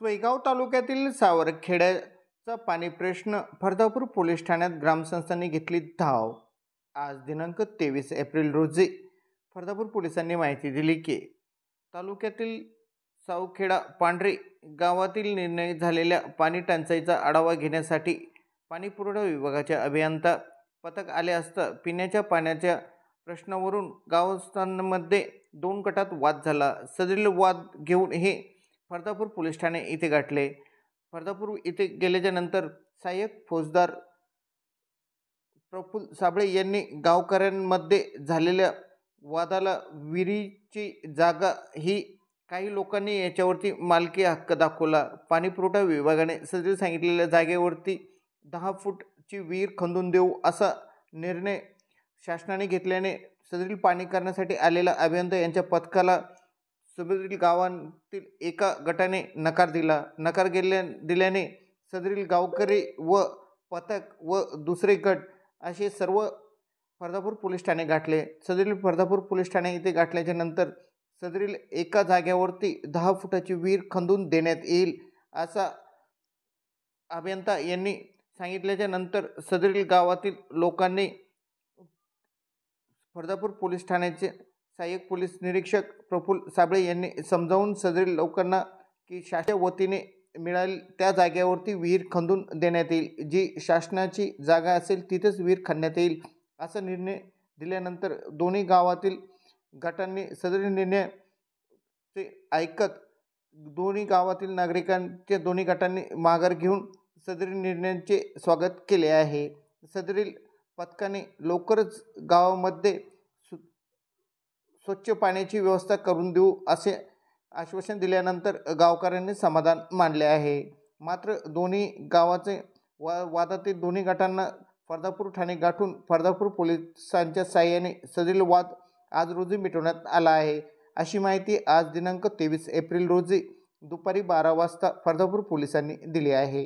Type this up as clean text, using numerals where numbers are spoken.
स्वयगाव तालुक्यातील सावरखेड्याचा पाणी प्रश्न फर्दापूर पोलीस ठाण्यात ग्रामस्थांनी घेतली धाव। आज दिनांक 23 एप्रिल रोजी फर्दापूर पोलिसांनी माहिती दिली की तालुक्यातील सावखेडा पांढरी गावातील निर्णय झालेल्या पाणी टंचाईचा आढावा घेण्यासाठी पाणीपुरवठा विभागाचे अभियंता पथक आले असता पिण्याच्या पाण्याच्या प्रश्नावरून गावस्थांमध्ये दोन गटात वाद झाला। सदरील वाद घेऊन हे फर्दापूर पोलीस ठाणे इथे गाठले। फर्दापूर इथे गेल्याच्या नंतर सहाय्यक फौजदार प्रफुल्ल साबळे यांनी गावकऱ्यांमध्ये झालेल्या वादाला विहिरीची जागा ही काही लोकांनी याच्यावरती मालकी हक्क दाखवला। पाणीपुरवठा विभागाने सदरील सांगितलेल्या जागेवरती 10 फूटची विहीर खंदून देऊ असा निर्णय शासनाने घेतल्याने सदरील पाणी करण्यासाठी आलेल्या अभियंता यांच्या पथकाला सदरील गावांतील एका गटाने नकार दिला। नकार दिल्याने सदरील गावकरी व पथक व दुसरे गट असे सर्व फर्दापूर पोलीस ठाणे गाठले। सदरील फर्दापूर पोलीस ठाणे इथे गाठल्याच्या नंतर सदरील एका जागेवरती 10 फुटाची विहीर खंदून देण्यात येईल असा अभियंता यांनी सांगितल्याच्या नंतर सदरील गावातील लोकांनी फर्दापूर पोलीस ठाण्याचे सहाय्यक पोलीस निरीक्षक प्रफुल्ल साबळे यांनी समजावून सदरील लोकांना की शासनाच्या वतीने मिळाली त्या जागेवरती विहीर खंदून देण्यात येईल, जी शासनाची जागा असेल तिथेच विहीर खणण्यात येईल असा निर्णय दिल्यानंतर दोन्ही गावातील गटांनी सदरील निर्णय ते ऐकत दोन्ही गावातील नागरिकांच्या दोन्ही गटांनी माघार घेऊन सदरील निर्णयाचे स्वागत केले आहे। सदरील पथकाने लवकरच गावामध्ये स्वच्छ पाण्याची व्यवस्था करून देऊ असे आश्वासन दिल्यानंतर गावकऱ्यांनी समाधान मानले आहे। मात्र दोन्ही गावाचे वादातील दोन्ही गटांना फर्दापूर ठाणे गाठून फर्दापूर पोलिसांच्या साहाय्याने सदरील वाद आज रोजी मिटवण्यात आला आहे, अशी माहिती आज दिनांक 23 एप्रिल रोजी दुपारी 12 वाजता फर्दापूर पोलिसांनी दिली आहे।